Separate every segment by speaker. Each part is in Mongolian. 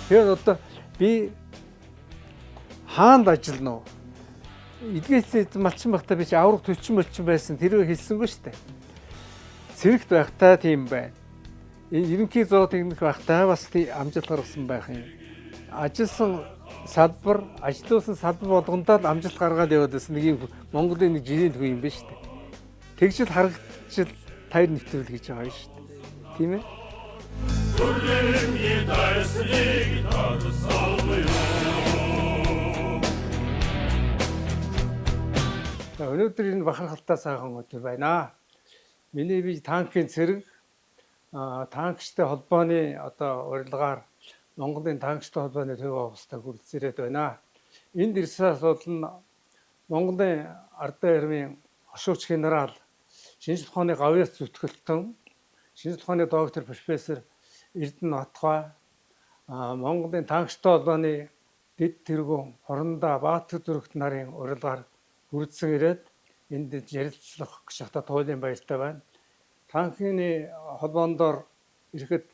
Speaker 1: Тэгээд одоо би хаанд ажиллана уу? Эдгээс малчин байхдаа би чи аврах төлчин молчин байсан тэрөө хэлсэнгүй шүү дээ. Цэрэгт байхдаа тийм байна. Ерөнхий зоо техник байхдаа бас амжилт гаргасан байх юм. Ажилласан салбар, ажилласан салбар болгондоо амжилт гаргаад яваад байсан нэг юм Монголын нэг жирийн төвөө юм байна шүү дээ. Тэгжил харагдчихл тайр нэвтрүүл гэж байгаа шүү дээ. Тийм ээ? Өнөөдөр энэ бахархалтай сайхан өдөр байна. Миний би танкын цэрэг танкчтай холбооны одоо урилгаар Монголын танкчтай холбооны төв офстай хүрэлцээд байна. Энд ирсээс бол Монголын ардын армийн хошууч генерал шинжлэх ухааны гавьяас зүтгэлтэн шинжлэх ухааны доктор профессор Эрдэнэ Отгой Монголын танкчтай холбооны дэд тэргүүн Хорондоо Баатар зүрхт нарын урилгаар хүрэлцэн ирээд энд ярилцлах гэж хата туйлын баяртай байна. Танкны холбоондоор ирэхэд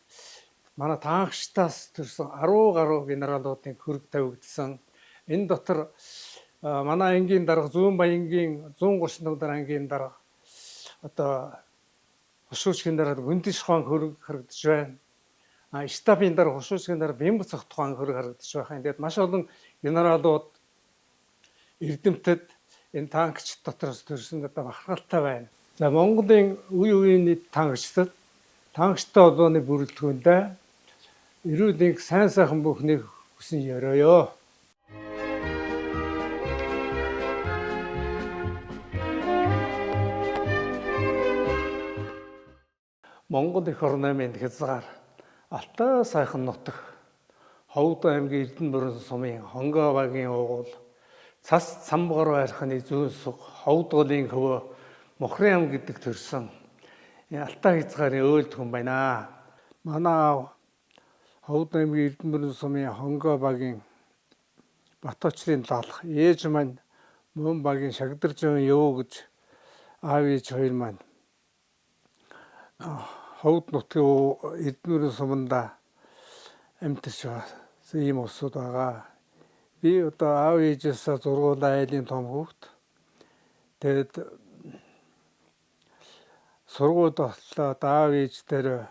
Speaker 1: манай танкчтаас төрсэн 10 гаруй генералуудын хөрөг тавигдсан. Энэ дотор манай ангийн дарга Зүүн Баянгийн 131 дараа ангийн дарга одоо хошууч генерал Гүндэш хаан хөрөг харагдаж байна. Штабын дарга хошууч генерал Бямбцах тухайн хөрөг харагдаж байгаа. Тэгээд маш олон генералууд эрдэмтэд энэ танкч дотроос төрсөн одоо бахархалтай байна. За Монголын үе үеийн танкчдад танкчтай холбооны бүрэлдэхүүндээ эрүүлэнх сайн сайхан бүхнийг хүсэн ёроё. Монгол их орон аймын хязгаар Алтай сайхан нутаг Ховд аймгийн Эрдэнэ бүрэн сумын Хонгоо багийн уугуул цас цамбгар байрханы зүүн суг Ховд голын хөвөө Мохрын ам гэдэг төрсөн Алтай хязгаарын өөлд хүн байна. Манай Ховд аймгийн Эрдэнэ бүрэн сумын Хонгоо багийн Бат очрын лалх ээж маань мөн багийн Шагдаржин юу гэж аав ээж хоёр маань Ховд нутгийн Эрдэнэ бүрэн суманда амьдарч байсан ийм улсууд байгаа. Би одоо аав ээжээсээ зургуулаа айлын том хүүхэд. Тэгээд сургуульд ослоо аав ээжээр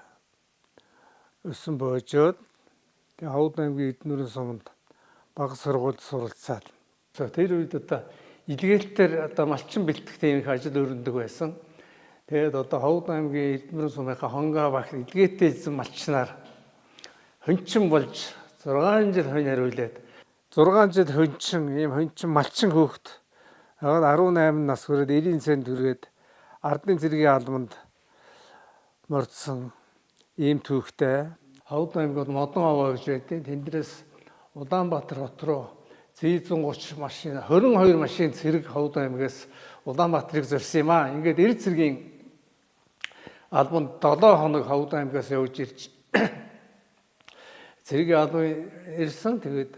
Speaker 1: өсөн боожоод тэгээд Ховд аймгийн Эрдэнэ бүрэн суманд бага сургуульд суралцаад. Тэр үед одоо илгээлтээр одоо малчин бэлтгэх тийм их ажил өрнөдөг байсан. Тэгээд одоо Ховд аймгийн Эрдэнэ бүрэн сумынхаа Хонгоо багт илгээтэй эзэн малчнаар хөнчин болж 6 жил хонь хариулээд 6 жил хөнчин ийм хөнчин малчин хүүхэд агаад 18 нас хүрээд 90 цент хүргээд ардын цэргийн албанд мордсон ийм түүхтэй. Ховд аймгууд модон овоо гэж байдیں۔ Тэндээс Улаанбаатар хот руу Z130 машин 22 машин цэрэг Ховд аймгаас Улаанбаатарыг зорьсон юм аа. Ингээд эр цэргийн албанд 7 хоног Ховд аймгаас явж ирж цэргийн албан ирсэн. Тэгээд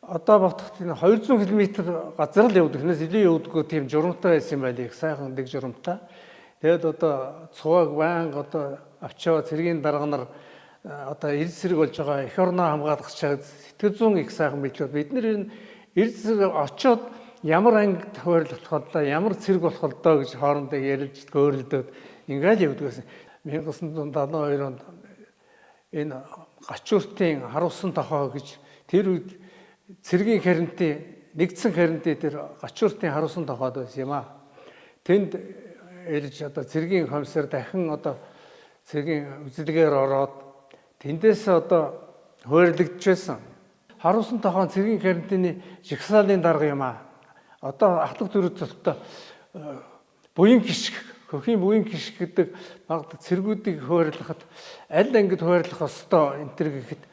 Speaker 1: одоо ботход 200 км газар л явдаг. Тэрнээс илүү явдаггүй тийм журамтай байсан юм байл. Их сайхан дэг журамтай. Тэгээд одоо цуваг байнга одоо авчаа цэргийн дарга нар одоо эрд цэрэг болж байгаа эх орноо хамгаалах чад сэтгэл зүйн их сайхан бидлээ. Бид нэр энэ эрд цэрэг очоод ямар анги тохиолдох болоо ямар цэрэг болох болоо гэж хоорондоо ярилж гөөрөлдөөд ингээл явдаг гэсэн. 1972 онд энэ гачууртын харуулсан тохоо гэж тэр үед цэргийн харинтын нэгдсэн харинтын тэр гачууртын харуулсан тохоод байсан юм аа. Тэнд ирж одоо цэргийн комиссар дахин одоо цэргийн үзлэгээр ороод тэндээс одоо хуваарлагдчихсан. Харуулсан тохоо цэргийн харинтны жигсаалын дарга юм аа. Одоо ахлах дөрөв цолтой буян гიშг хөхийн буян гიშг гэдэг багт цэргүүдийг хуваарлахад аль ангид хуваарлах ёстой энэ төр гэхэд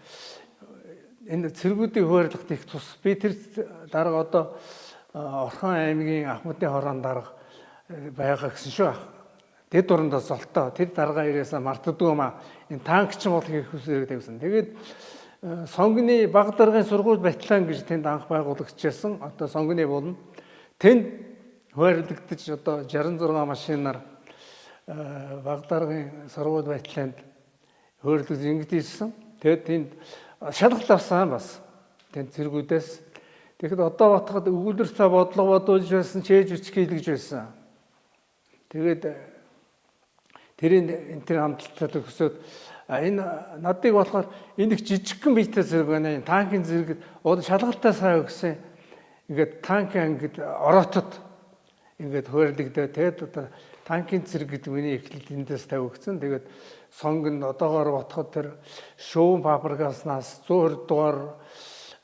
Speaker 1: энэ цэргүүдийг хуваарлахад их тус. Би тэр дарга одоо Орхон аймгийн Ахмадын хороон дарга байгаа гэсэн шүү. Тэд дурандаа золтоо тэр дарга ирээсээ мартдаггүй юм аа. Энэ танкчин бол хийх хүсээр тавьсан. Тэгээд сонгоны баг даргын сургууль батлан гэж тэнд анх байгуулагдчихсан. Одоо сонгоны болно. Тэнд хуваарлагдаж одоо 66 машинаар баг даргын сургууль батланд хуваарлагдаж ингэж ирсэн. Тэгээд тэнд шалгалт авсан бас тэнд зэргүүдээс. Тэгэхэд одоо батхад өгүүлбэртээ бодлого бодуулж байсан, чээж үсэх хийлгэж байсан. Тэгээд тэрийн хамтлагтай төгсөөд энэ надыг болохоор энэ их жижигхэн биетэй зэрэг байна. Танкын зэрэг шалгалтаа сайн өгсөн. Ингээд танкын ангид ороотод ингээд хөөрлөгдөө. Тэгээд одоо танкын зэрэг гэдэг миний эхлэл эндээс тавигдсан. Тэгээд сонгонд одоогоор ботход тэр шүүн фабрикаснаас 120 дугаар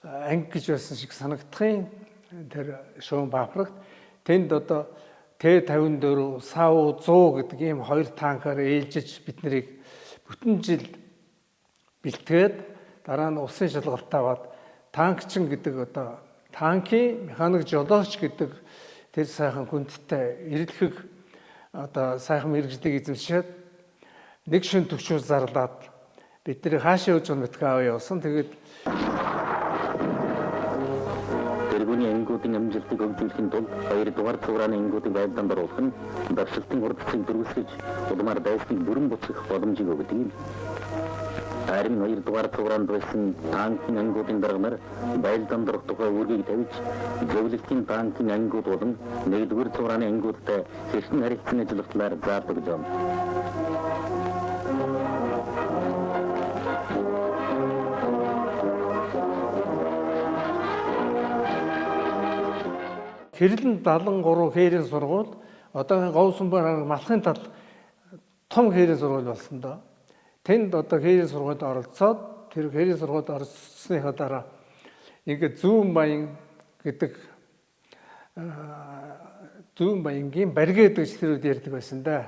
Speaker 1: анги гэж байсан шиг санагдахын тэр шүүн фабрикт тэнд одоо Т-54 САУ-100 гэдэг ийм хоёр танкаар ээлжиж бид нарыг бүтэн жил бэлтгээд дараа нь усын шалгалтаа аваад танкчин гэдэг одоо танкийн механик жолооч гэдэг тэр сайхан хүндтэй эрэлхэг одоо сайхан мэрэгжлийг эзэмшээд нэг шин төвчүүл зарлаад бид нарыг хаашаа явж байгаа мэдгүй аваа явсан. Тэгээд
Speaker 2: тэргүүний ангиудын амжилтыг хөгжүүлэхийн тулд 2 дугаар цуврааны ангиудын байлдаанд оруулах нь давшилтын хурдцыг дөрвөлсгөж улмаар дайсныг бүрэн буцах боломжийг өгдөг юм. Харин 2 дугаар цувраанд байсан танкын ангиудын дарга нар байлдаанд орох тухай үүргийг тавьж зөвлөлтийн танкын ангиуд болон 1 дугаар цуврааны ангиудтай хэрхэн харилцан ажиллах талаар заалт өгж байна.
Speaker 1: Хэрлэн 73 хээрийн сургууль одоогийн Говьсанбар малхын тал том хээрийн сургууль болсон доо. Тэнд одоо хээрийн сургуульд оролцоод тэр хээрийн сургуульд оролцсныхаа дараа ингээд зүүн баян гэдэг зүүн баянгийн барьгээд гэж тэрүүд ярьдаг байсан да.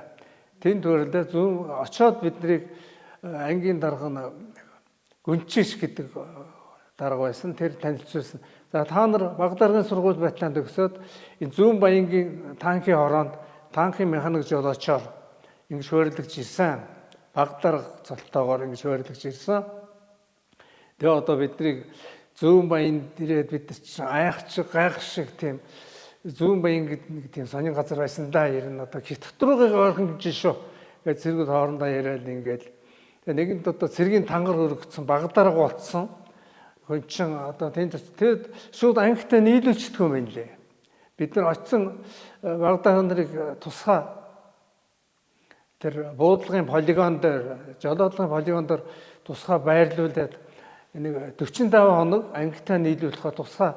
Speaker 1: Тэнд төрөлдөө зүүн очоод биднийг ангийн дарга нь гүнчиш гэдэг дарга байсан. Тэр танилцуулсан. За та нар Багдаргын сургууль батлаанд төгсөөд энэ зүүн баянгийн танкын хороонд танкын механик жолоочоор ингэж хөөрлөгж ирсэн. Багдарга цолтоогоор ингэж хөөрлөгж ирсэн. Тэгээ одоо биднийг зүүн баянд ирээд бид чинь айхч гайх шиг тийм зүүн баян гэдэг нэг тийм сонин газар байсан да. Ер нь одоо хит дотруугаа орхон гэж шүү. Тэгээд цэргүүд хоорондоо яриад ингээд тэгээ нэгэнд одоо цэргийн тангар өргөцсөн Багдарга болцсон. Хүн чинь одоо тэнд шууд ангитай нийлүүлчихдэг юм байна лээ. Бид нар очисон Багдарга нарыг тусгай тэр буудлагын полигон дээр, жолоодлогын полигон дээр тусгай байрлуулад нэг 45 хоног ангитай нийлүүлэхэд тусгай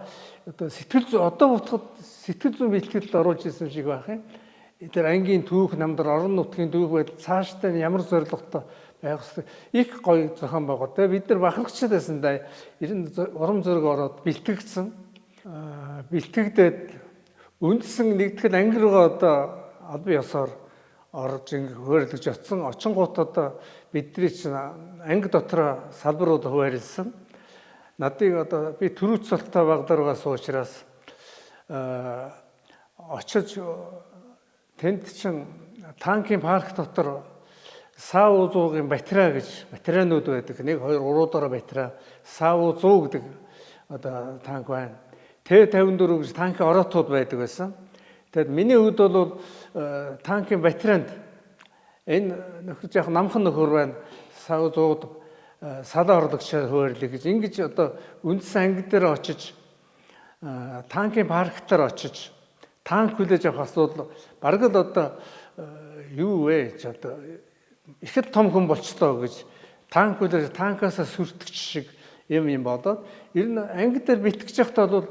Speaker 1: одоо сэтгэл зүй одоо утгад сэтгэл зүйн бэлтгэлд оруулж ирсэн шиг байх юм. Тэр ангийн түүх намдар орон нутгийн түүх байдал цаашдаа ямар зорилготой байх вэ? Их гоё зохион байгуулалт. Бид нар бахархчд байсан да. Ер нь урам зориг ороод бэлтгэгдсэн. Бэлтгэгдээд үндсэн нэгтгэл анги руугаа одоо албан ёсоор орж ингэ хөөрлөж очсон. Очингууд одоо бидний чинь анги дотроо салбарууд хуваарлсан. Надыг одоо би төрүүц цолтой Багдаргаас суучраас очиж тэнд чин танкын парк дотор САУ-100-ын батарей гэж батарейнууд байдаг. 1 2 3 дараа батарей САУ-100 гэдэг одоо танк байна. Т-54 гэж танкын ороотууд байдаг байсан. Тэгэд миний хувьд бол танкын батарейнд энэ нөхөр яг намхан нөхөр байна. САУ-100-д салаа орлогчоор хөөрлөе гэж ингэж одоо үндсэн анги дээр очиж танкын парктаар очиж танк хүлээж авах асуудал бараг л одоо юу вэ ч одоо ихэд том хүн болчлоо гэж танк хүлээж танкаасаа сүртгч шиг юм болоод ер нь анги дээр бэлтгэж явахдаа бол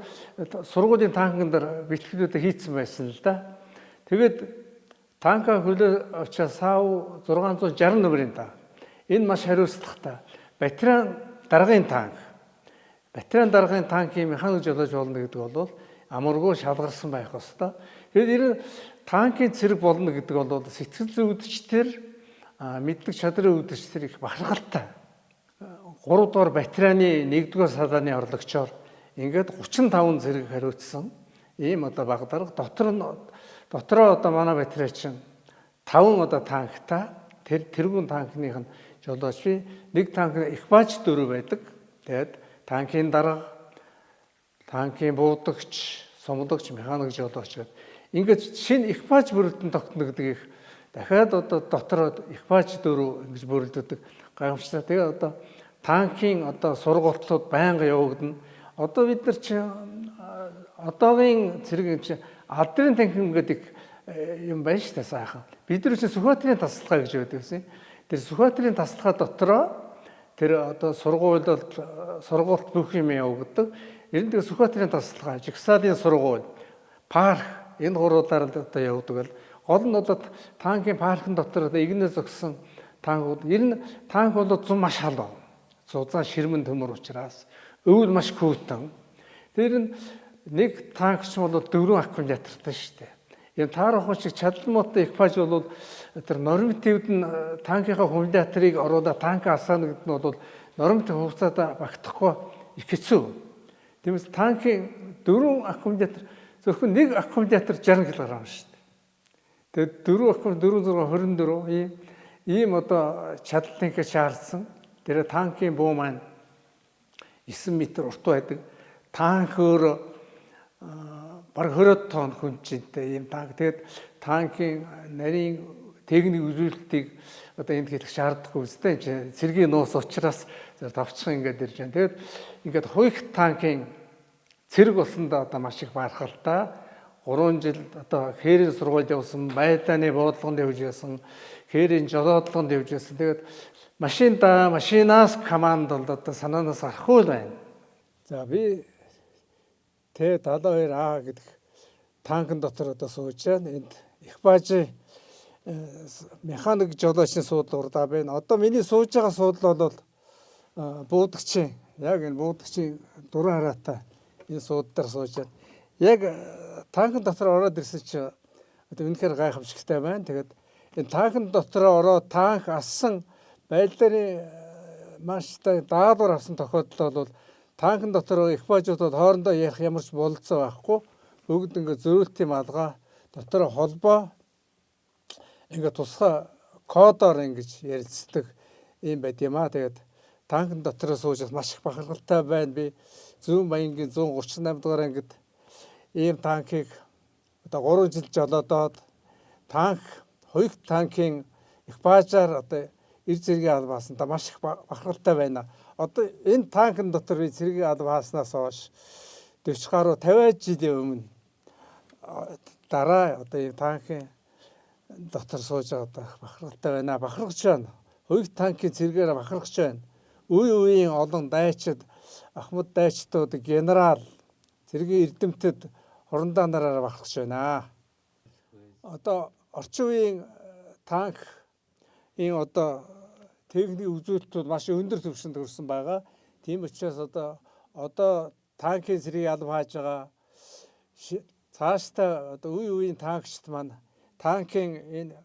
Speaker 1: сургуулийн танкн дээр бэлтгэлүүдээ хийцэн байсан л да. Тэгээд танкаа хүлээж авчаа САУ 660 нөмрийн танк. Энэ маш хариуцлагатай. Батарей даргын танк. Батарей даргын танкын механик жолооч болно гэдэг бол амаргүй шалгарсан байх ёстой. Тэгээд ер нь танкын цэрэг болно гэдэг бол сэтгэл зүйн үүдчтэр мэдлэг чадрын үүдчтэр их бахархалтай. 3 дугаар батарейны 1 дугаар салааны орлогчоор ингээд 35 зэрэг хариуцсан. Ийм одоо Багдарга дотроо одоо манай батарей чинь 5 одоо танктай тэргүүн танкных нь жолооч би нэг танк экипаж 4 байдаг. Тэгээд танкын дарга, танкын буудагч, сумдагч, механик жолооч гэдэг. Ингээд шинэ экипаж бүрэлдэхүүн тогтногддог их дахиад одоо дотроо экипаж 4 ингэж бүрэлддэг гайхамшигтай. Тэгээ одоо танкийн одоо сургалтууд байнга явагдана. Одоо бид нар чи одоогийн цэрэг чи алдрын танхим гэдэг юм байна шүү дээ сайхан. Бид нар чи Сүхбаатарын тасалгаа гэж байдаг гэсэн. Тэр Сүхбаатарын тасалгаа дотроо тэр одоо сургууль бүх юм явагддаг. Ер нь тэр Сүхбаатарын тасалгаа, жигсаалын сургууль, парк энэ гурвуулаар л одоо явагддаг. Гол нь одоо танкийн паркын дотор одоо игнээс зогссон танкууд. Ер нь танк бол зам маш халуун. Зузаан ширмэн төмөр учраас өвөл маш хүйтэн. Тэр нь нэг танкч бол 4 аккумулятортай шүү дээ. Энэ таарахын шиг чадалмуутай экипаж бол тэр нормативд нь танкийнхаа аккумуляторыг оруулаад танк асаана гэдэг нь бол норматив хугацаанд багтахгүй их хэцүү. Тиймээс танкийн 4 аккумулятор зөвхөн нэг аккумулятор 60 кг шүү дээ. Тэгээд 4 аккумулятор 4 ийм одоо чадал танкыг шаардсан. Тэр танкийн буу маань 9 м урт байдаг. Танк өөр бараг 20 тонн хүнчинтэй ийм танк. Тэгээд танкийн нарийн техник үзүүлэлтийг одоо энд хэлэх шаардлагагүй үстэй. Цэргийн нуус учраас товчхон ингээд ирж байна. Тэгээд ингээд хуйх танкийн цэрэг болсондоо одоо маш их баархалтай. 3 жил одоо хээрийн сургуульд явсан, байдааны буудлоганд явж байсан, хээрийн жолоодлогод явж байсан. Тэгээд машинаас команд бол одоо санаанаас гарахгүй байна. За би Т-72А гэдэг танкын дотор одоо сууж байна. Энд экипажийн механик жолоочны суудлага урдаа байна. Одоо миний сууж байгаа суудлал бол буудагчийн яг энэ буудагчийн дуран хараатай энэ суудлаар сууж байна. Яг танкын дотор ороод ирсэн чи одоо үнэхээр гайхамшигтай байна. Тэгээд энэ танкын дотор ороод танк ассан байлдааны маштай даалгавар авсан тохиолдол бол танкын дотор экипажуудад хоорондоо ярих ямар ч бололцоо байхгүй. Бүгд ингээд зөрүүлтийн малгай дотор холбоо ингээд тусгай кодоор ингэж ярилцдаг юм байт юм аа. Тэгээд танкын дотор сууж маш их бахархалтай байна. Би Зүүн Баянгийн 138 дугаар ангид ийм танкийг одоо 3 жил жолоодоод танк хоёрт танкийн экипажаар одоо ир зэргийн алба хаасандаа маш их бахархалтай байна. Одоо энэ танкын дотор би зэргийн алба хааснаас хойш 40 гаруй 50 жилийн өмнө дараа одоо энэ танкын дотор сууж байгаа бахархалтай байна. Бахархаж байна. Хоёрт танкийн зэргээр бахархаж байна. Үеийн олон дайчид, ахмад дайчдууд, генерал, зэргийн эрдэмтэд хурандаа нараараа бахархаж байна. Одоо орчин үеийн танк энэ одоо техник үзүүлэлтүүд маш өндөр түвшинд хүрсэн байгаа. Тийм учраас одоо танкийн зэргийг алба хааж байгаа цаашдаа одоо үеийн танкчид маань танкийн энэ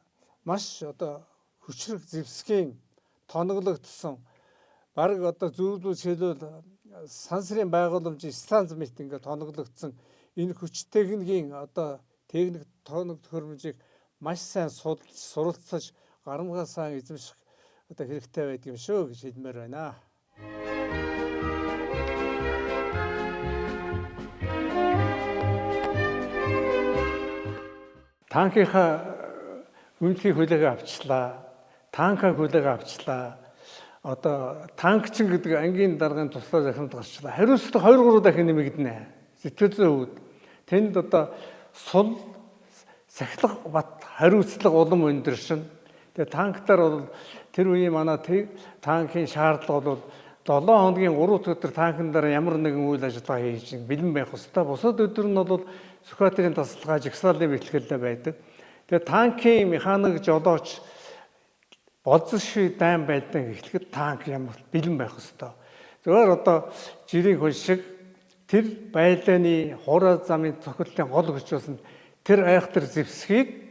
Speaker 1: маш одоо хүчрэг зэвсгийн тоноглогдсон бараг одоо зөвлөж хэлбэл сансрын байгууламжийн станц мэт ингээд тоноглогдсон энэ хүч техникийн одоо техник тоног төхөөрөмжийг маш сайн суралцаж гарамгаа сайн эзэмших одоо хэрэгтэй байдаг юм шүү гэж хэлмээр байна. Танкийнхаа үнэлгийг хүлээг авчлаа. Танкаа хүлээг авчлаа. Одоо танкчин гэдэг ангийн даргын туслаа захинд гарчлаа. Хариуцлага 2-3 дахин нэмэгдэнэ. Сэтгэл зүйн үүд. Тэнд одоо сул сахилга бат хариуцлага улам өндөршин. Тэгээ танктаар бол тэр үеийн манай танкийн шаардлага бол 7 хоногийн 3 өдөр танкын дараа ямар нэгэн үйл ажиллагаа хийж бэлэн байх ёстой. Бусад өдөр нь бол Сүхбаатарын тасалгаа, жагсаалын бэлтгэлтэй байдаг. Тэгээ танкийн механик жолооч болзошгүй дайн байлдан эхлэхэд танк ямар бэлэн байх ёстой. Зөвхөн одоо жирийн хүн шиг тэр байлдааны хураа замын цохилтын гол хүч болсон тэр айхтар зэвсгийг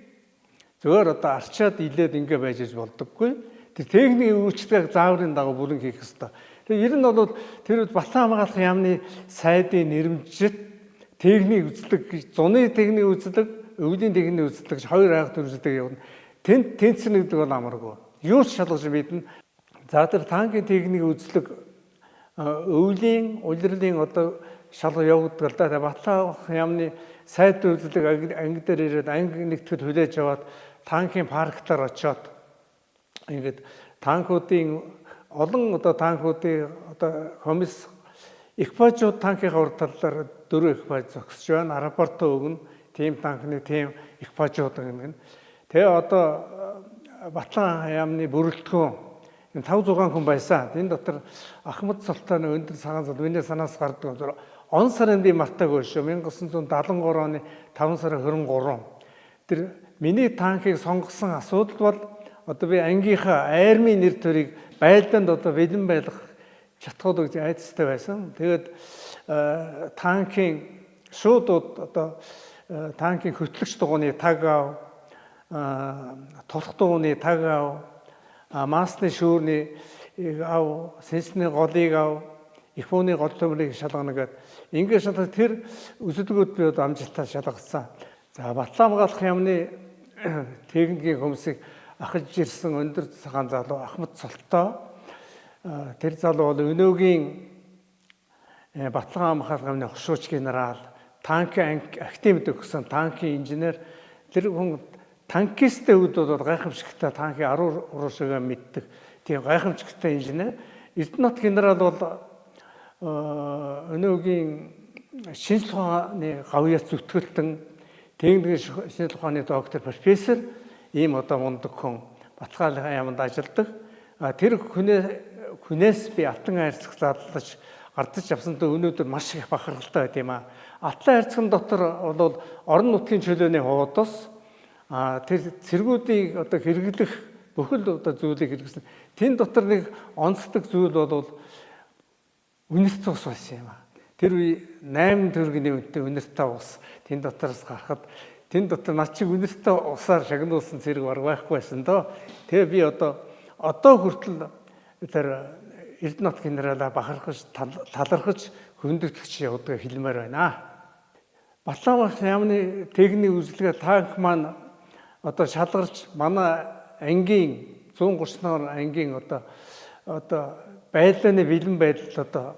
Speaker 1: зөвхөн одоо арчаад илээд ингэ байж болдоггүй. Тэр техникийн үйлчлэгийг зааврын дагуу бүрэн хийх ёстой. Тэгээ ер нь бол тэр Батлан хамгаалах яамны сайдын нэрмжит техник үзлэг, зуны техник үзлэг, өвлийн техник үзлэг хоёр айхтар үзлэг явна. Тэнцэн гэдэг бол амаргүй. Юу ч шалгаж мэднэ. За тэр танкийн техник үзлэг өвлийн улирлын одоо шалгаж явагддаг л да. Батлан яамны сайд үзлэг анги дээр ирээд анги нэгтгэл хүлээж аваад танкийн парктаар очиод ингээд танкуудын олон одоо танкуудыг одоо комисс экипажууд танкийн урд талаар 4 экипаж зогсож байна. Рапорто өгнө. Тим танкны тим экипажууд гэнэ. Тэгээ одоо Батлан яамны бүрэлдэхүүн 5-6 хүн байсан. Энэ дотор Ахмад Султан өндөр цагаан зал миний санаас гардаг. Он сарын би мартаагүй шүү. 1973 оны 5 сарын 23. Тэр миний танкийг сонгосон асуудал бол одоо би ангийнхаа айрмын нэр төрийг байлдаанд одоо бэлэн байлгах чадхууд гэж айцтай байсан. Тэгээд танкийн шууд одоо танкийн хөтлөгч дугууны таг ав, толох дугууны таг ав, масны шүүрний ав, сэнсний голыг ав, их бууны гол төмрийг шалгана гэдэг. Ингээд шалгах тэр өсөлгүүд би одоо амжилттай шалгасан. За Батлан хамгаалах яамны техникийн хүмүүсийг ахиж ирсэн өндөр цагаан залуу Ахмад Солтоо. Тэр залуу бол өнөөгийн Батлан хамгаалах яамны хошууч генерал, танкын активд өгсөн танкын инженер. Тэр хүн танкисттэй үед бол гайхамшигтай танкын 10 уруушгаа мэддэг. Тийм гайхамшигтай инженер. Эрдэнэт генерал бол өнөөгийн шинжлэх ухааны гавьяас зүтгэлтэн техникийн шинжлэх ухааны доктор профессор ийм одоо мундаг хүн Батлан яамд ажилладаг. Тэр хүнээс би алтан хайрцаг задлаж гардаж авсандаа өнөөдөр маш их бахархалтай байт юм аа. Алтан хайрцагын дотор бол орон нутгийн чөлөөний хуудас тэр цэргүүдийг одоо хэрэглэх бүхэл одоо зүйлийг хэрэгсэн. Тэн дотор нэг онцлог зүйл бол үнэрт ус байсан юм аа. Тэр үе 8 төгрөгийн үнэтэй үнэртэй ус тэн дотроос гарахад тэн дотор над чиг үнэртэй усаар шагнуулсан цэрэг баг байхгүй байсан доо. Тэгээ би одоо хүртэл тэр Эрдэнэт генералаа бахархаж талархаж хөндөглөж явдаг хэлмээр байна. Батлан яамны техникийн үйлчлэгээ танк маань одоо шалгарч манай ангийн 130 нор ангийн одоо байлдааны бэлэн байдал одоо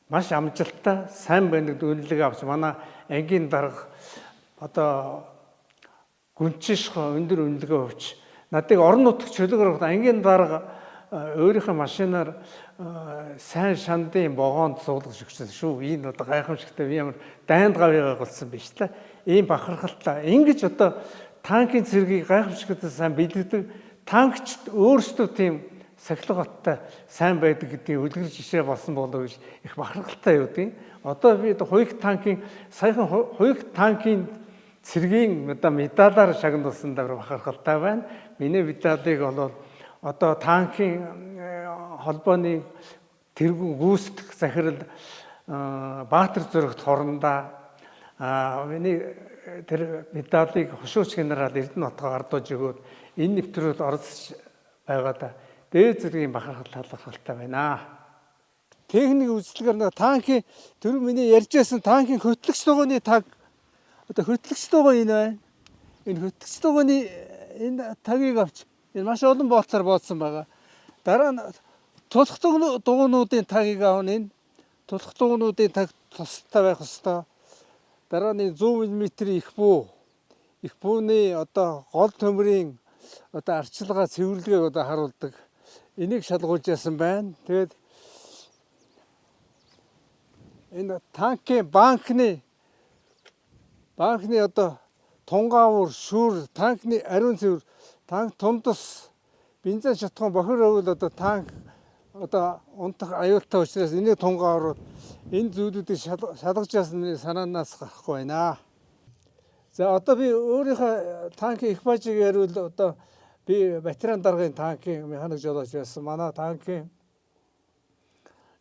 Speaker 1: маш амжилттай сайн байна гэдэг үнэлэг авч манай ангийн дарга одоо гүнчиш өндөр үнэлгээ өгч надыг орон нутгийн чөлөөгөр ангийн дарга өөрийнхөө машинаар сайн шандын богоонд суулгаж өгсөн шүү. Энэ одоо гайхамшигтай би ямар дайнд гавьяа голсон биш та. Ийм бахархалтай. Ингэж одоо танкийн цэргийг гайхамшигтай сайн бэлддэг танкчд өөрсдөө тийм сахилгаттай сайн байдаг гэдгийг үлгэр жишээ болсон болов гэж их бахархалтай юу гэдэг. Одоо би хуйг танкийн саяхан хуйг танкийн цэргийн одоо медалаар шагнуулсан дээр бахархалтай байна. Миний медалыг бол одоо танкийн холбооны тэргүүн гүйцэтгэх захирал Баатар зүрэгт хорондоо миний тэр медалыг хошууч генерал Эрдэнэтгөө ардууж өгөөд энэ нэвтрүүлд оролцож байгаадаа дээд зэргийн бахархалтай байна. Техник үйлчлэгээр танкийн тэр миний ярьжсэн танкийн хөтлөгч дугуйны таг одоо хөтлөгч дугуй энэ байна. Энэ хөтлөгч дугуйны энэ тагийг авч энэ маш олон болтлоор боодсон байгаа. Дараа нь тулах дугуйнуудын тагийг авна. Энэ тулах дугуйнуудын таг тустай байх ёстой. Дараа нь 100 мм их бүүний одоо гол төмрийн одоо арчилгаа цэвэрлэгийг одоо харуулдаг. Энийг шалгуулж яасан байна. Тэгээд энэ танкийн банкны одоо тунгаавар шүүр танкны ариун цэвэр танк тундас бензин шатхан бохир өгөл одоо танк одоо унтах аюултай учраас энийг тунгаавар энэ зүйлүүдийг шалгаж яасан санаанаас гарахгүй байна. За одоо би өөрийнхөө танкийн экипажийг яривал одоо би ветеран даргын танкийн механик жолооч байсан. Манай танкийн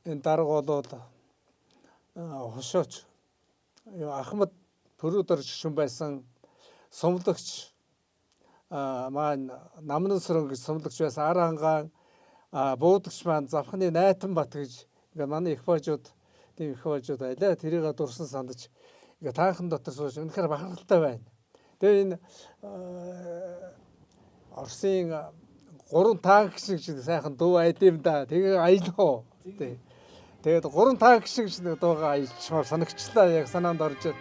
Speaker 1: энэ дарга бол хошооч Ахмад Пүрүдэр жишүүн байсан сумлагч маань Намнан сүрэн гэж сумлагч байсан. Ар хангаан буудагч маань Завхны Найтан бат гэж ингээ манай экипажууд тийм экипажууд байлаа. Тэрийг дурсан сандаж ингээ танхын дотор сууж үнэхээр бахархалтай байна. Тэгээ энэ Оросын 3 танк шиг сайхан дуу айдэм да. Тэгээ аялах. Тэгээд 3 танк шиг дуугаа аялчмаар санагчлаа. Яг санаанд орж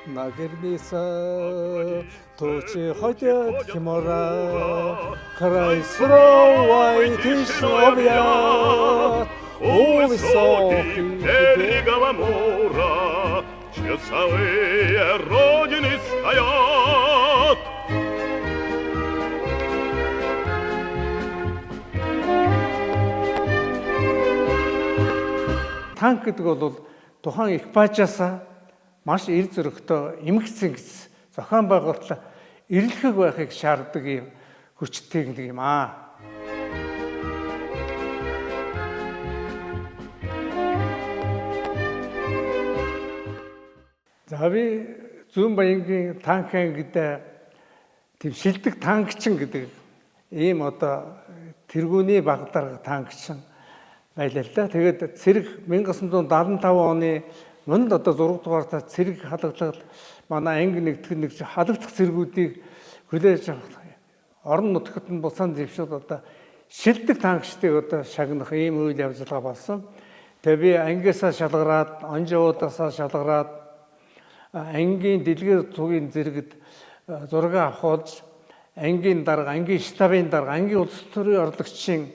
Speaker 1: Нагерниса тучи ходят химора, край суровой тишовья, у высоких
Speaker 3: берегов Амура часовые родины стоят.
Speaker 1: танк гэдэг бол тухайн экипажаасаа маш эр зөрөгтэй эмх цэнгис зохион байгуулалт эрэлхэг байхыг шаарддаг юм хүчтэй нэг юм аа. За би Зүүн Баянгийн танк ангид тийм шилдэг танкчин гэдэг ийм одоо тэргүүний багдар танкчин байлаа л да. Тэгээд цэрэг 1975 оны мөнд одоо 6 дугаар та цэрэг халагдлагад манай анги нэгтгэх халагдах цэргүүдийг хүлээж авах орон нутгад нь буцаан зэвшүүд одоо шилдэг танкчдыг одоо шагнах ийм үйл явдлага болсон. Тэгээд би ангиасаа шалгараад, онжоодоосаа шалгараад ангийн дэлгэр тугийн зэрэгт зураг авахулж ангийн дарга, ангийн штабын дарга, ангийн улс төрийн орлогчийн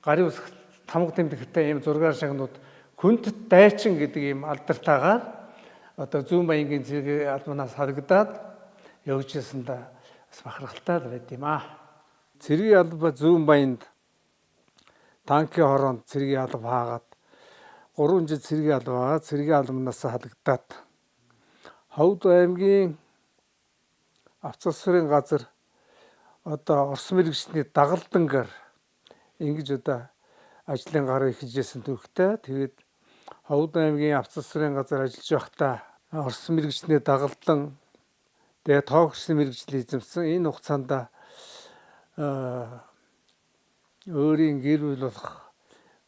Speaker 1: гарын үсгт тамга тэмдэгтэй ийм зургаар шагнууд хүндэт дайчин гэдэг ийм алдартаагаар одоо Зүүн Баянгийн цэргийн албанаас харагдаад явж ирсэндээ бас бахархалтай байд юм аа. Цэргийн алба Зүүн Баянд танкийн хороонд цэргийн алба хаагаад 3 жил цэргийн албаа цэргийн албанаас халагдаад Ховд аймгийн авцалсрын газар одоо Орос мэргэжлийн дагалдангаар ингэж одоо ажлын гараа ихжсэн түүхтэй. Тэгээд Ховд аймгийн авцалсрын газар ажиллаж байхдаа Орос мэргэжлийн дагалдан тэгээд тоогчны мэргэжил эзэмсэн энэ хугацаанд өөрийн гэр бүл болох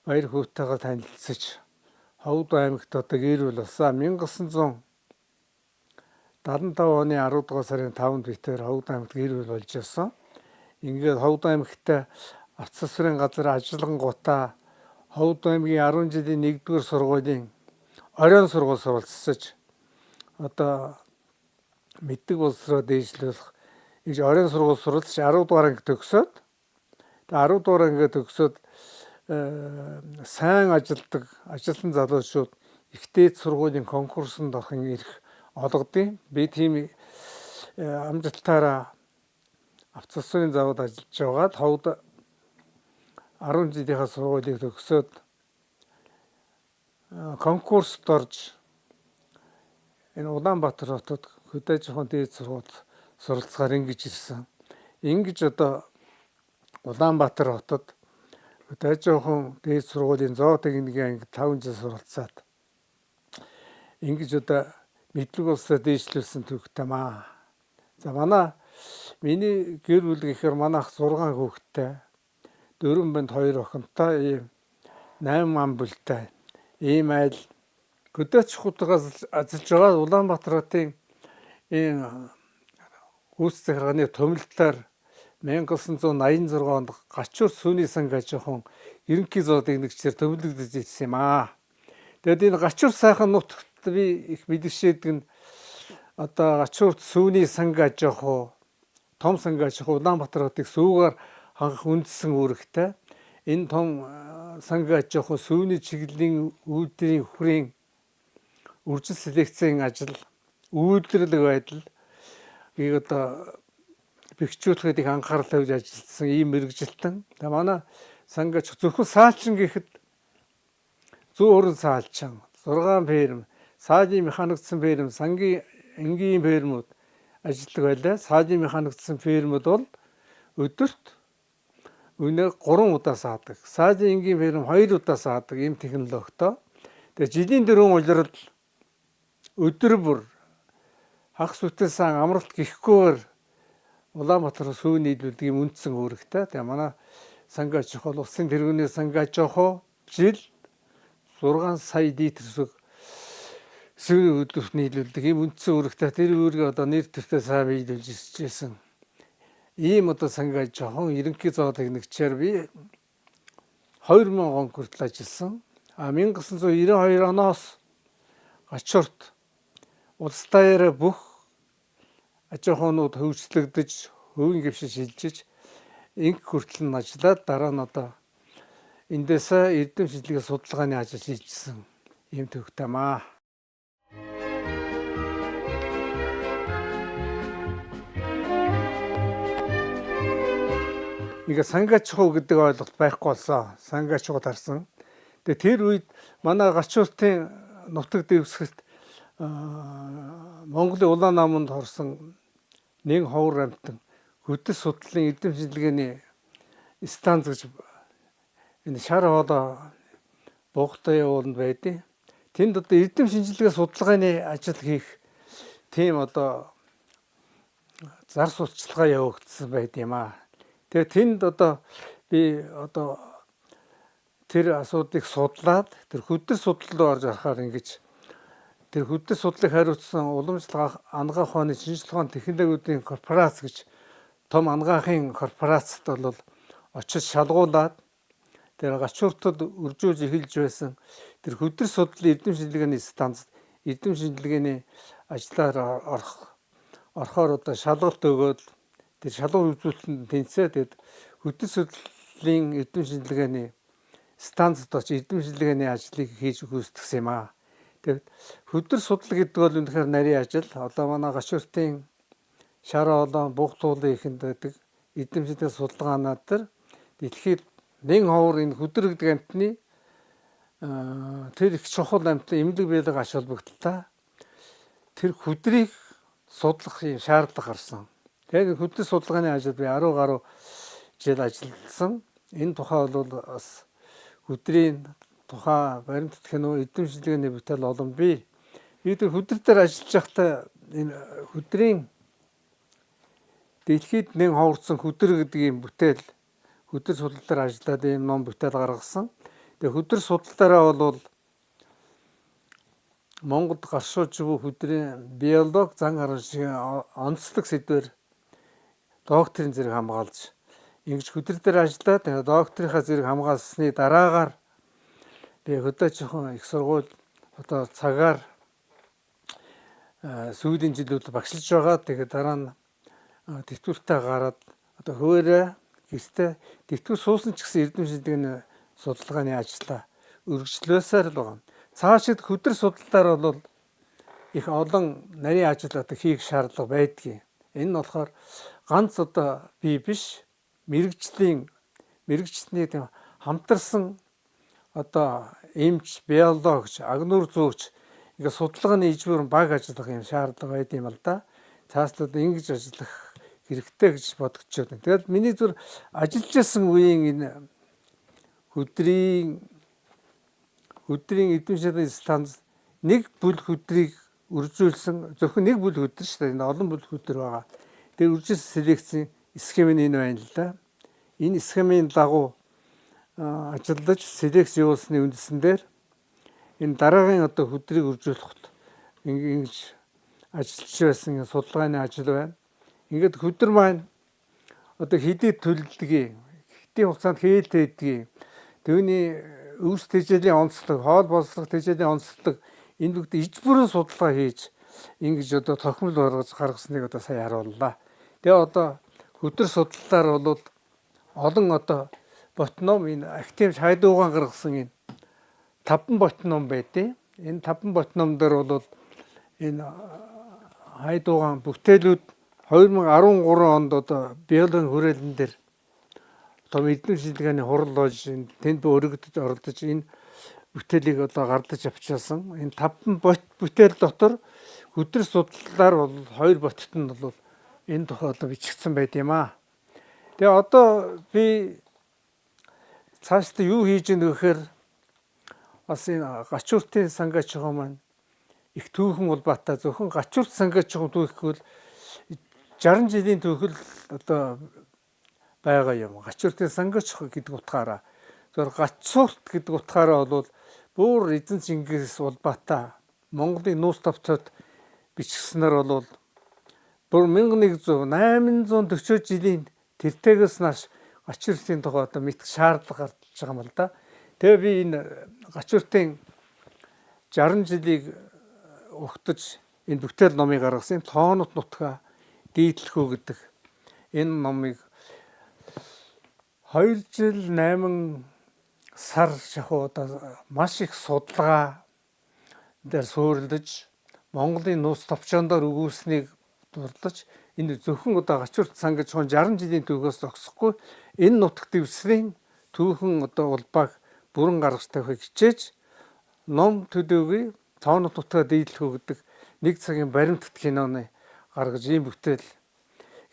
Speaker 1: баяр хүүтэйгээ танилцсаж Ховд аймагт одоо гэр бүл болсон 1975 оны 10 дугаар сарын 5-нд битээр Ховд аймагт гэр бүл болж ирсэн. Ингээд Ховд аймагт авцалсрын газар ажиллангуудаа Ховд аймгийн 10 жилийн 1-р сургуулийн оройн сургууль суралцсаж одоо мэддэг болсроо дээшлүүлэх гэж оройн сургууль суралцж 10 дугаар анги төгсөөд 10 дугаар анги төгсөөд сайн ажилтдаг ажилтан залуучууд ихтэй сургуулийн конкурсанд орохын эрх олгодیں۔ Би тийм амжилтаараа авцалсрын завод ажиллаж байгаад Ховд 10 жилийнхаа сургуулийг төгсөөд конкурст орж энэ Улаанбаатар хотод хөдөө аж ахуйн дээд сургууль суралцахаар ингэж ирсэн. Ингэж одоо Улаанбаатар хотод хөдөө аж ахуйн дээд сургуулийн зоо техникийн анги 5 жил суралцаад ингэж одоо мэдлэг улсаа дээшлүүлсэн түүхтэй маа. За миний гэр бүл гэхээр манайх 6 хүүхэдтэй 4 банд 2 охинтой ийм 8 ам бүлтэй ийм айл хөдөөч хутгаас ажиллаж байгаа Улаанбаатар хотын ийм гүйцэтгэх захиргааны томилтоор 1986 онд Гачуур сүүний санг аж ахуйн ерөнхий зоо техникчээр төвлөгдөж ирсэн юм аа. Тэгэд энэ Гачуур сайхан нутагт би их мэдгшээдэг нь одоо Гачуурт сүүний санг аж ахуй том санг аж ахуй Улаанбаатар хотыг сүүгээр хангах үндсэн үүрэгтэй. Энэ том санг аж ахуй сүүний чиглэлийн үйлдвэрийн хүрийн үржил селекцийн ажил үйлдвэрлэх байдал одоо бэхжүүлэхэд их анхаарал тавьж ажилласан ийм мэрэгжилтэн. Тэгээ манай санг аж ахуй зөвхөн саалчин гэхэд 100 орон саалчин 6 ферм саажийн механикцсан ферм, сангийн энгийн фермүүд ажилладаг байлаа. Саажийн механикцсан фермүүд бол өдөрт өнөө 3 удаа саадаг. Саажийн энгийн ферм 2 удаа саадаг ийм технологитой. Тэгээ жилийн дөрвөн улирал өдөр бүр хагас үтэл сан амралт гихгүйгээр Улаанбаатар сүүн нийлүүлдэг юм үндсэн үүрэгтэй. Тэгээ манай санг аж ахуй улсын тэргүүний санг аж ахуй жил 6 сая литр сүүн өдөрт нийлүүлдэг юм үндсэн үүрэгтэй. Тэр үүргээ одоо нэр төртөө сайн биелүүлж ирсэн. Ийм одоо санг аж ахуй ерөнхий зоо техникчээр би 2000 он хүртэл ажилласан. 1992 оноос Гачуурт улс даяараа бүх аж ахуйнууд хөгжлөгдөж, хөвийн гөвшин шилжиж инх хүртэл нь ажиллаад дараа нь одоо эндээсээ эрдэм шинжилгээ судалгааны ажил хийжсэн юм төвхтэй маа. Ингээ сангачхуу гэдэг ойлголт байхгүй болсон. Сангачхуу тарсан. Тэгээ тэр үед манай Гачууртын нутаг дэвсгэрт Монголын улаан наманд хорсон нэг ховор амьтан хөдөл судлалын эрдэм шинжилгээний станц гэж энэ шар хоолой бугтай явууланд байдیں۔ Тэнд одоо эрдэм шинжилгээ судалгааны ажил хийх тийм одоо зар сурталчилгаа явагдсан байд юм аа. Тэгээ тэнд одоо би одоо тэр асуудлыг судлаад тэр хөдөл судлал руу орж харахаар ингэж тэр хөдөл судлалыг хариуцсан уламжлал ангаах ухааны шинжилгээ ухааны технологиудын корпорац гэж том ангаахын корпорацт бол очиж шалгуулад тэр Гачууртад үржүүлж эхэлж байсан тэр хөдөл судлалын эрдэм шинжилгээний станцд эрдэм шинжилгээний ажлаар орохоор одоо шалгалт өгөөд тэр шалгуур үзүүлэлтэнд тэнцээ тэгэд хөдөл судлалын эрдэм шинжилгээний станцд очиж эрдэм шинжилгээний ажлыг хийж гүйцэтгэсэн юм аа. Тэгээд хөдөл судлал гэдэг бол үнэхээр нарийн ажил. Одоо манай Гачууртын шар хоолой бугтуулын ихэнд байдаг эрдэм шинжилгээ судалгаанууд төр дэлхийд нэг ховор энэ хөдөр гэдэг амьтны тэр их чухал амьтан эмнэлэг биелэг аш холбогдолтой тэр хөдрийг судлах юм шаардлага гарсан. Тэгээд хөдөл судалгааны ажил би 10 гаруй жил ажилласан. Энэ тухай бол бас хөдрийн тухай баримтат кино эрдэм шинжилгээний бүтээл олон би тэр хөдөр дээр ажиллаж байхдаа энэ хөдрийн дэлхийд нэг ховорсон хөдөр гэдэг юм бүтээл хөдөр судлал дээр ажиллаад ийм ном бүтээл гаргасан. Тэгээ хөдөр судлалаараа бол Монголд гаршууж буй хөдрийн биологи зан гарал шиг онцлог сэдвэр докторийн зэрэг хамгаалж ингэж хөдөр дээр ажиллаад тэгээ докторийнхаа зэрэг хамгаалсны дараагаар би хөдөө аж ахуйн их сургууль одоо цагаар сүүлийн жилүүд багшилж байгаа. Тэгээ дараа нь тэтгэвртээ гараад одоо хөөрэ гэртээ тэтгэвэр суусан ч гэсэн эрдэм шинжилгээний судалгааны ажлаа үргэлжлүүлсээр л байгаа. Цаашид хөдөр судлалаар бол их олон нарийн ажил одоо хийх шаардлага байдгийг. Энэ нь болохоор ганц одоо би биш мэрэгжлийн тийм хамтарсан одоо эмч, биологч, агнур зөөч ингээ судалгааны ижбүр баг ажиллах юм шаардлага байд юм л да. Цаашлаад ингэж ажиллах хэрэгтэй гэж бодогдчиход байна. Тэгээд миний зүр ажиллаж байсан үеийн энэ хөдрийн эрдэм шинжилгээний станц нэг бүл хөдрийг үржүүлсэн зөвхөн нэг бүл хөдөр шүү дээ. Энэ олон бүл хөдөр байгаа. Тэр үржүүлсэн селекцийн схем нь энэ байна л да. Энэ схемийн дагуу ажиллаж селекц явуулсны үндсэн дээр энэ дараагийн одоо хөдрийг үржүүлэхэд ингэж ажиллаж байсан судалгааны ажил байна. Ингээд хөдөр маань одоо хэдий төлөлдгийг, хэдийн хугацаанд хээлтэйдгийг, түүний өвс тэжээлийн онцлог, хоол боловсрох тэжээлийн онцлог энэ бүгд ижбүрэн судалгаа хийж ингэж одоо тохимол гаргасныг одоо сая харууллаа. Тэгээ одоо хөдөр судлалаар бол олон одоо ботном энэ актив хайдуугаан гаргасан энэ 5 ботном байдیں۔ Энэ 5 ботном дээр бол энэ хайдуугаан бүтээлүүд 2013 онд одоо биологийн хүрээлэн дээр том эрдэм шинжилгээний хурал болж тэнд өргөдөж оролдож энэ бүтээлийг одоо гардаж авчаасан. Энэ 5 бүтээл дотор хөдөр судлалаар бол 2 ботт нь бол энэ тухай одоо бичигдсэн байд юм аа. Тэгээ одоо би цаашдаа юу хийж ийнэ гэхээр бас энэ Гачууртын сангач хоо маань их түүхэн улбаатай зөвхөн Гачуурт сангач хоо түүхэхгүй 60 жилийн түүхэл одоо байгаа юм. Гачууртын сангач хоо гэдэг утгаараа зөвхөн Гачуурт гэдэг утгаараа бол бүр эзэн Чингис улбаатай Монголын нүүс товцоод бичгснээр бол бүр 840 жилийн тэртээс нааш Гачууртын тухай одоо мэдэх шаардлага гарч байгаа юм л да. Тэгээ би энэ Гачууртын 60 жилийг угтаж энэ бүтээл номыг гаргасан тоонот нутгаа дийдлэхүү гэдэг энэ номыг 2 жил 8 сар шахуу одоо маш их судалгаа дээр суурилдаж Монголын нууц товчондоор өгүүлсэнийг дурлаж энэ зөвхөн одоо гачуурт сан гэж 60 жилийн түүхээс зогсохгүй энэ нутагт дэвсрийн түүхэн одоо улбааг бүрэн гаргаж тавихыг хичээж ном төдөөгүй тоонот нутгаа дийдлэхүү гэдэг 1 цагийн баримтат киноны гаргаж ийм бүтээл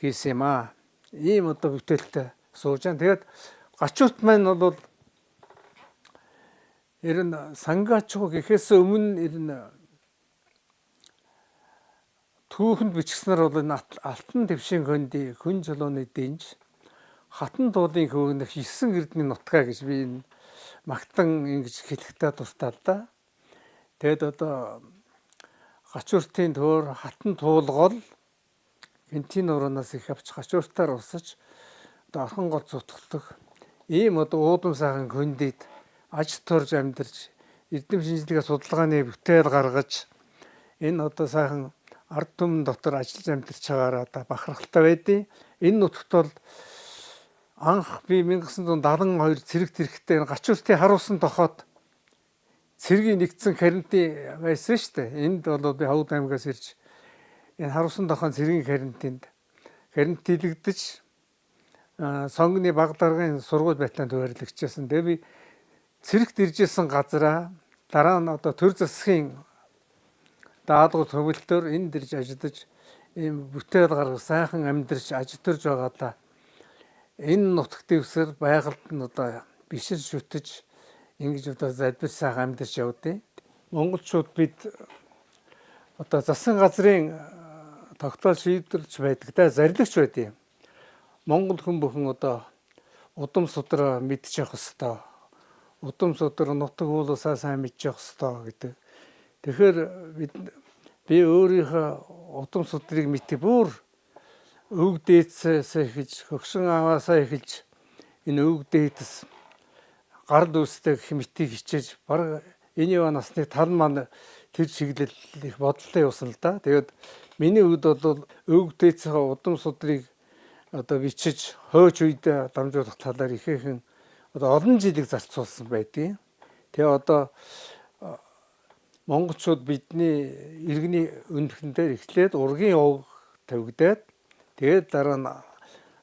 Speaker 1: хийсэн юм аа. Ийм одоо бүтээлтэй сууж байгаа. Тэгээд гачуурт маань бол ер нь сангачуу гэхээс өмнө ер нь түүхэнд бичгснээр бол энэ алтан твшин хөнди хүн жолооны дэнж хатан дуулын хөөгнөх 9 эрдний нутгаа гэж би энэ магтан ингэж хэлэхдээ дуртай л да. Тэгэд одоо гачууртын төр хатан туулгол гинтийн нуранаас их авч гачууртаар усаж одоо орхон гол зүтгэлдэх ийм одоо уудам сайхан хөндөд аж төрж амьдарч эрдэм шинжилгээ судалгааны бүтээл гаргаж энэ одоо сайхан ард түмэн дотор ажиллаж амьдарч байгаараа одоо бахархалтай байдیں۔ Энэ нутагт бол анх би 1972 цэрэгт ирэхдээ энэ гачууртын харуулсан тохоод цэргийн нэгдсэн карантин байсан шүү дээ. Энд бол би Ховд аймгаас ирж энэ харуулсан тохоон цэргийн карантинлэгдэж сонгоны баг даргын сургууль байтлаанд хуваарлагдчихсан. Тэгээ би цэрэгт иржсэн газараа дараа нь одоо төр засгийн даалгавар төвлөлтөөр энд ирж ажиллаж ийм бүтээл гаргаж сайхан амьдарч аж төрж байгаадаа энэ нутагт дэвсэр байгальд нь одоо бишир шүтэж ингэж одоо залбир сайхан амьдарч явдیں۔ Монголчууд бид одоо засгийн газрын тогтоол шийдвэрлэж байдаг да зарлагч байдیں۔ Монгол хүн бүхэн одоо удам судраа мэдчих хэвээр удам судраа нутаг уулуусаа сайн мэдчих хэвээр гэдэг. Тэгэхээр би өөрийнхөө удам судрыг мэдээ бүр өвөг дээдсээс эхэлж хөгшин аваасаа эхэлж энэ өвөг дээдэс гар дүүстэй гэх мэтийг хичээж баг энэ ява насны тал маань тэр чиглэл их бодолтой явсан л да. Тэгээд миний үед бол өвөг дээдсээ удам судрыг одоо бичиж хойч үед дамжуулах талаар ихээхэн одоо олон жилиг зарцуулсан байдгийг. Тэгээ одоо монголчууд бидний иргэний өндгөн дээр эхлээд ургийн овг тавигдаад тэгээд дараа нь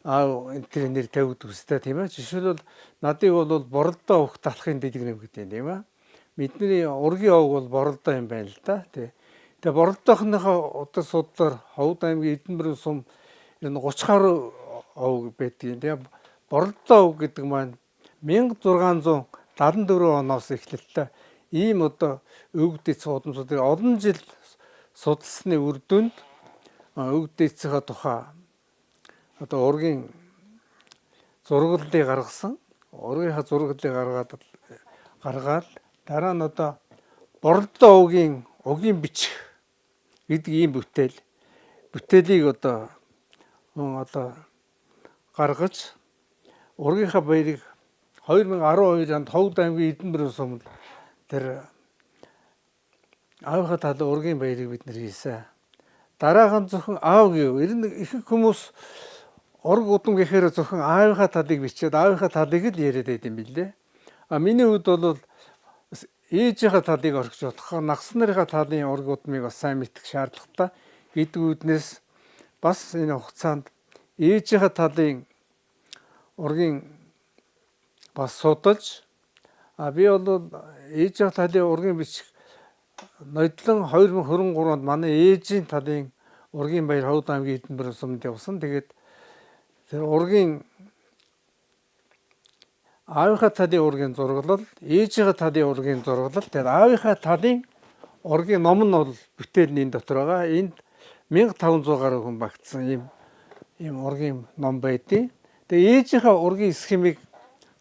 Speaker 1: аав энэ тэр нэр тавигддаг үстэй тийм ээ. Жишээлбэл надыг бол боролдоо өгөх талахын дэлгэр гэдэг юм тийм ээ. Бидний ургийн овг бол боролдоо юм байна л да. Тэгээ боролдоохныхоо одоо судлаар Ховд аймгийн Эдэнбэрийн сум энэ 30 гаруй овг байдгийг. Тэгээ боролдоо овг гэдэг маань 1674 оноос эхлэлтэй ийм одоо өвгдөц судамжуудыг олон жил судалсны үр дүнд өвгдөцийн тухай одоо ургийн зураглалыг гаргасан. Ургийнхаа зураглалыг гаргаад дараа нь одоо боролдоо овгийн бичих гэдэг ийм бүтээлийг одоо гаргаж ургийнхаа баярыг 2012 онд Ховд аймгийн Эдэнбэрийн сумд тэр аавынхаа талын ургийн баярыг бид нэр хийсэн. Дараахан зөвхөн аав гэв. Ер нь их хүмүүс ург удам гэхээр зөвхөн аавынхаа талыг бичээд аавынхаа талыг л яриад байд юм билээ. Миний хувьд бол ээжийнхаа талыг орхиж болох нагс нарынхаа талын ург удмыг бас сайн мэдэх шаардлагатай гэдэг үүднээс бас энэ хугацаанд ээжийнхаа талын ургийн бас судалж би бол ээжийн талын ургийн бичих ноёдлон 2023 онд манай ээжийн талын ургийн баяр Ховд аймгийн Эдэнбэрийн сумд явсан. Тэгээд тэр ургийн аавынхаа талын ургийн зураглал, ээжийнхаа талын ургийн зураглал, тэгээд аавынхаа талын ургийн ном нь бол бүтээл нь энэ дотор байгаа. Энд 1500 гаруй хүн багтсан ийм ургийн ном байдیں۔ Тэгээд ээжийнхаа ургийн схемийг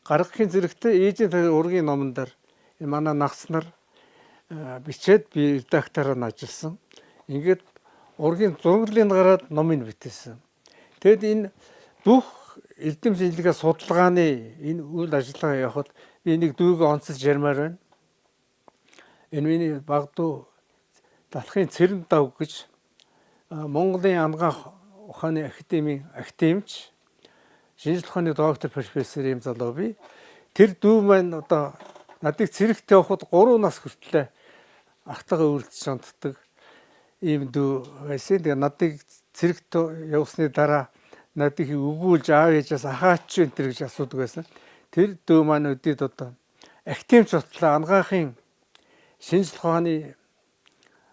Speaker 1: гаргахын зэрэгтэй ээжийн талын ургийн номон дээр энэ манай нагц нар бичээд би редактороор нь ажилласан. Ингээд ургийн зураглалыг гараад номыг бүтээсэн. Тэгэд энэ бүх эрдэм шинжилгээ судалгааны энэ үйл ажиллагаа явахад би нэг дүүгээ онцолж ярмаар байна. Энэ миний баг дүү Далахын Цэрэн Дав гэж Монголын анагаах ухааны академийн академич, шинжлэх ухааны доктор профессор юм залуу би. Тэр дүү маань одоо надыг цэрэгт явахад 3 нас хүртэл ахтайгаа үрдэж унтдаг ийм дүү байсан. Тэгээ надыг цэрэгт явсны дараа надыг өгүүлж аав ээжээс ахаач энэ төр гэж асуудаг байсан. Тэр дүү маань өдөөд одоо академич ботлоо анагаахын шинжлэх ухааны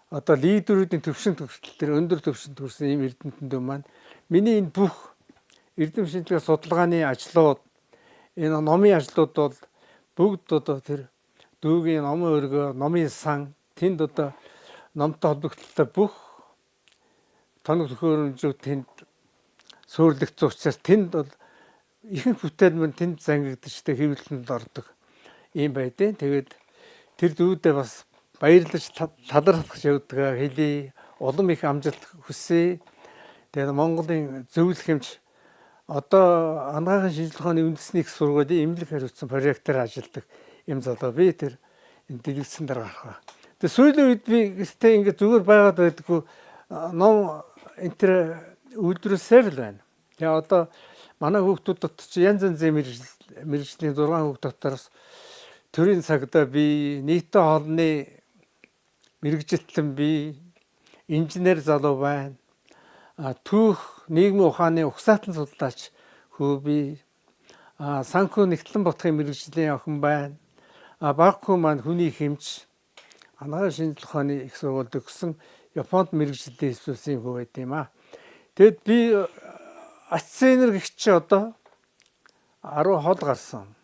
Speaker 1: одоо лидерүүдийн төвшин төгсөл төр өндөр төвшин төрсэн ийм эрдэмтэн дүү маань миний энэ бүх эрдэм шинжилгээ судалгааны ажлууд, энэ номын ажлууд бол бүгд одоо тэр дүүгийн номын өргөө, номын сан тэнд одоо номтой холбогдлолтой бүх тоног төхөөрөмжүүд тэнд суурилагдсан учраас тэнд бол ихэнх бүтээл мань тэнд зангидчихтэй хэвлэлэнд ордог юм байдیں۔ Тэгээд тэр дүүдээ бас баярлаж талархаж явдаг хэлий, улам их амжилт хүсье. Тэгээд Монголын зөвлөх хэмж одоо анагаахын шинжлэх ухааны үндэсний их сургуулийн эмнэлэг хариуцсан проектоор ажилладаг юм залуу би тэр энэ дэлгэцсэн дараа гарах. Тэгээд сүүлийн үед би гэстэй ингээд зүгээр байгаад байдаггүй ном энэ тэр үйлдвэрлэсээр л байна. Тэгээд одоо манай хүүхдүүд дотор чи янз янзын мэргэжлийн 6 хүүхд дотороос төрийн цагдаа би, нийтийн хоолны мэргэжилтэн би, инженер залуу байна. Түүх нийгмийн ухааны угсаатан судлаач хүү би, санхүү нэгтлэн ботхын мэргэжлийн охин байна. Баггүй маань хүний хэмж анагаахын шинжлэх ухааны их сургуульд өгсөн Японд мэргэжлийн хэсүүсийн хүү байд юм аа. Тэгэд би ацценер гихч одоо 10 хол гарсан.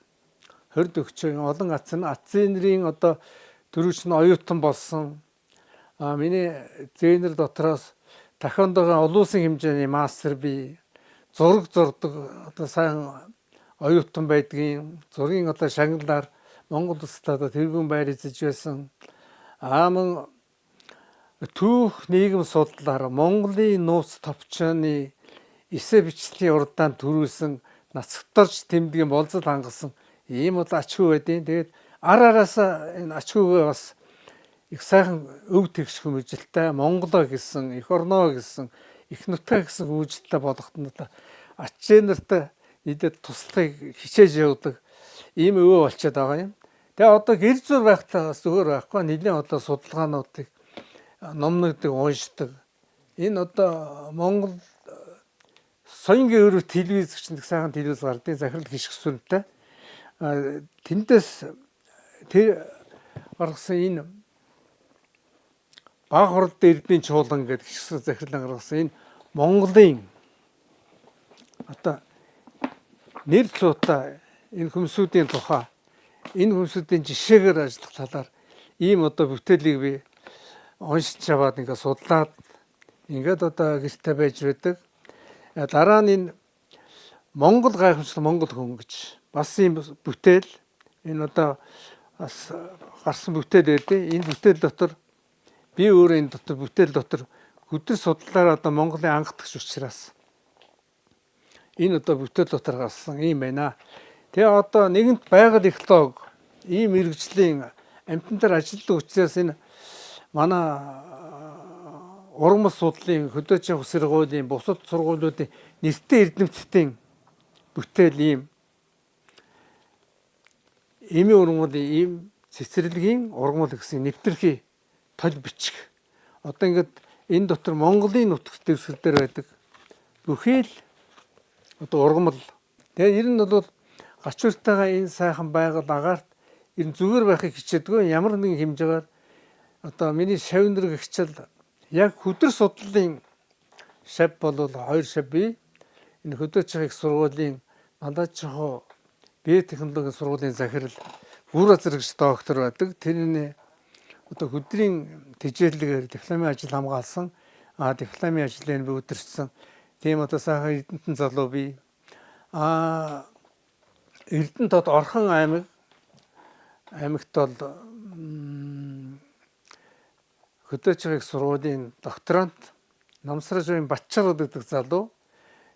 Speaker 1: 20 өгчөө олон ацценерийн одоо дөрвч нь оюутан болсон. Миний зээнэр дотроос тахиандогын олон улсын хэмжээний мастер би зураг зурдаг одоо сайн оюутан байдгийн зургийн одоо шагналаар Монгол улсад одоо тэргүүн байр эзэж байсан. Мөн түүх нийгэм судлаар Монголын нууц товчооны эсэ бичлэгийн урдаанд төрүүлсэн нацагтарч тэмдгийн болзол хангасан ийм бол ач хүү байдیں۔ Тэгээд араасаа энэ ач хүүгээ бас их сайхан өв тэгш хүмүүжилтэй Монголоо гэсэн, эх орноо гэсэн, их нутгаа гэсэн хүмүүжилтэй болгоход нь ачаанартай нийтэд туслахыг хичээж явдаг ийм өвөө болчиход байгаа юм. Тэгээ одоо гэр зур байхтаа зүгээр байхгүй нэлийн одоо судалгаануудыг номнуудыг уншдаг. Энэ одоо Монгол соёнгийн өрөө телевиз гэж нэг сайхан телевиз гардыг захирал гიშг сүрэнтэй. Тэндээс тэр гаргасан энэ баг хурд эрдмийн чуулган гэдэг гიშг захирлан гаргасан энэ Монголын одоо нэр цуутай энэ хүмүүсийн тухай энэ хүмүүсийн жишээгээр ажиллах талаар ийм одоо бүтээлийг би уншиж аваад ингээд судлаад ингээд одоо гэртээ байж байдаг. Дараа нь энэ Монгол гайхамшигт Монгол хүн гэж бас ийм бүтээл энэ одоо бас гарсан бүтээл байдیں۔ Энэ бүтээл дотор би өөрөө энэ дотор бүтээл дотор хөдөр судлаар одоо Монголын ангадагч учраас энэ одоо бүтээл дотор гарсан юм байна. Тэгээ одоо нэгэнт байгаль эколог ийм мэргэжлийн амтнаар ажилладаг учраас энэ манай уран судлалын хөдөөжин ус сургуулийн бусад сургуулиудын нэртэй эрдэмтдийн бүтээл ийм эми ургамлын ийм цэцэрлэгийн ургамал гэсэн нэвтрхий тол бичих. Одоо ингээд энэ дотор Монголын нутагт дэвсгэр дээр байдаг бүхий л одоо ургамал. Тэгээ ер нь бол гачууртайгаа энэ сайхан байгаль агаарт ер нь зүгээр байхыг хичээдгүй ямар нэгэн хэмжээгээр одоо миний шавнэр гихчил яг хөдөр судлалын шав бол 2 шав бий. Энэ хөдөөж их сургуулийн Мандаажихоо бие технологийн сургуулийн захирал Гүр Азрагч доктор байдаг. Тэрний одоо хөдрийн тэжээлгээр дипломын ажил хамгаалсан. Дипломын ажлыг би өдөрчсөн. Тийм одоо сайхан эрдэнтэн залуу би. Эрдэнэт Орхон аймагт бол хөдөөж их сургуулийн докторант Намсражийн Батчар гэдэг залуу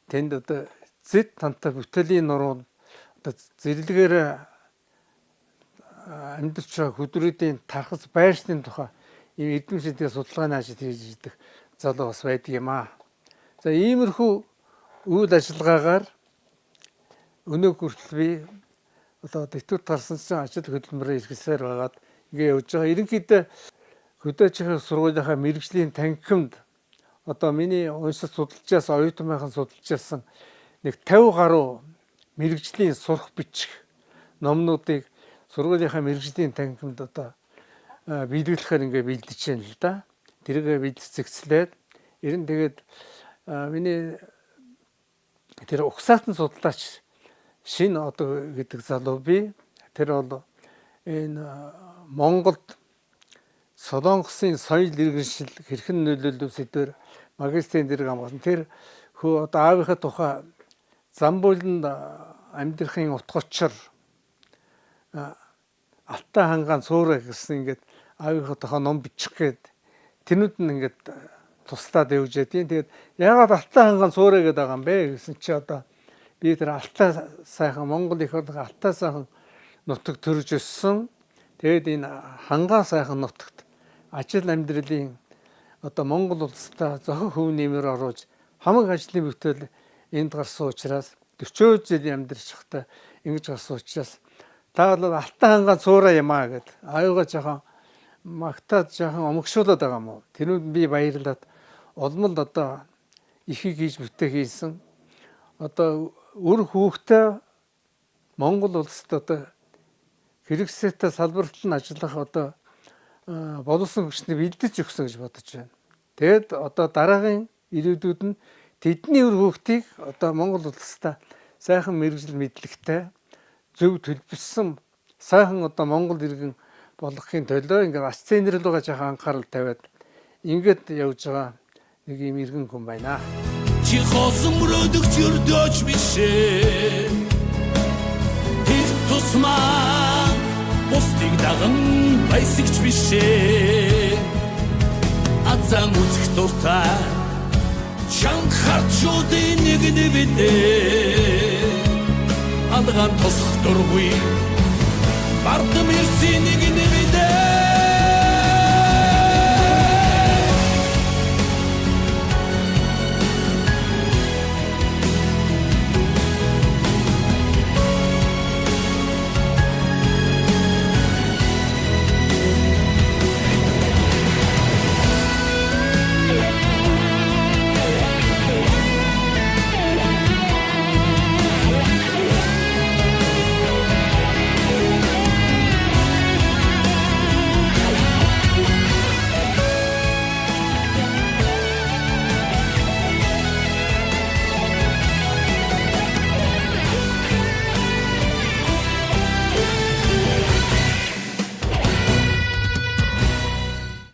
Speaker 1: тэнд одоо зэт тантай бүтээлийн нуруу одоо зэрлэгээр амьдарч байгаа хөдрүүдийн тархас байршны тухай ийм эдгэмшилтэй судалгааны ажил хийж идэх залуу бас байдаг юм аа. За иймэрхүү үйл ажиллагаагаар өнөө хүртэл би одоо дэвтэрт гарсан чинь ажил хөдөлмөрөөр эргэлсээр байгаад ингээ явж байгаа. Ерөнхийдөө хөдөөжийн сургуулийнхаа мэрэгжлийн танхимд одоо миний уншиж судалжаас оюутныхан судалжсан нэг 50 гаруй мэрэгжлийн сурах бичих номнуудыг сургуулийнхаа мэрэгжлийн танхимд одоо биелүүлэхээр ингээ бэлдэж байна л да. Тэргээ бэлдцэгцлээд ер нь тэгээд миний тэр угсаатан судлаач шинэ одоо гэдэг залуу би тэр бол энэ Монголд Солонгосын соёл иргэншил хэрхэн нөлөөлөв сэдвээр магистрийн зэрэг амгаасан. Тэр хөө одоо аавынхаа тухай Замбууланд амьдрахын утгачаар Алтай хангаан цуурай гэсэн ингээд аавынхаа тухай ном бичих гээд тэрнүүд нь ингээд туслаад явж байдیں۔ Тэгээд яагаад Алтай хангаан цуурай гэдэг байгаа юм бэ гэсэн чи одоо би тэр Алтай сайхан Монгол их орны Алтай сайхан нутаг төрж өссөн. Тэгээд энэ хангаан сайхан нутагт ажил амьдралын одоо Монгол улстай зохион хөвнөмөр оруулж хамаг ажлын бүтээл энд гарсан учраас 40 жил амьдарч байхдаа ингэж гарсан учраас та бол Алтай хангаан цуурай юм аа гэд аюугаа жоохон магтаад жоохон омгшуулаад байгаа юм уу. Тэрүүд би баярлаад улмал одоо ихийг хийж бүтээх хийсэн. Одоо үр хүүхдээ Монгол улсад одоо хэрэгсээтэй салбарт нь ажиллах одоо боловсон хүчний бэлдэж өгсөн гэж бодож байна. Тэгэд одоо дараагийн ирээдүйд нь тэдний үр хүүхдийг одоо Монгол улстай сайхан мэрэгжил мэдлэгтэй зөв төлөвлөсөн сайхан одоо Монгол иргэн болгохын төлөө ингээд асценерл байгаа жоохон анхаарал тавиад ингээд явж байгаа нэг юм иргэн хүн байна.
Speaker 4: Чи хосон мөрөдөг чөрдөөч бишээ. Их тусмаа бусдыг даган баясагч бишээ. Азан үзэх дуртай чанга харчуудын нэг нэвдээ. Алган тосох дургүй бардам ирсэн нэг нэвдээ.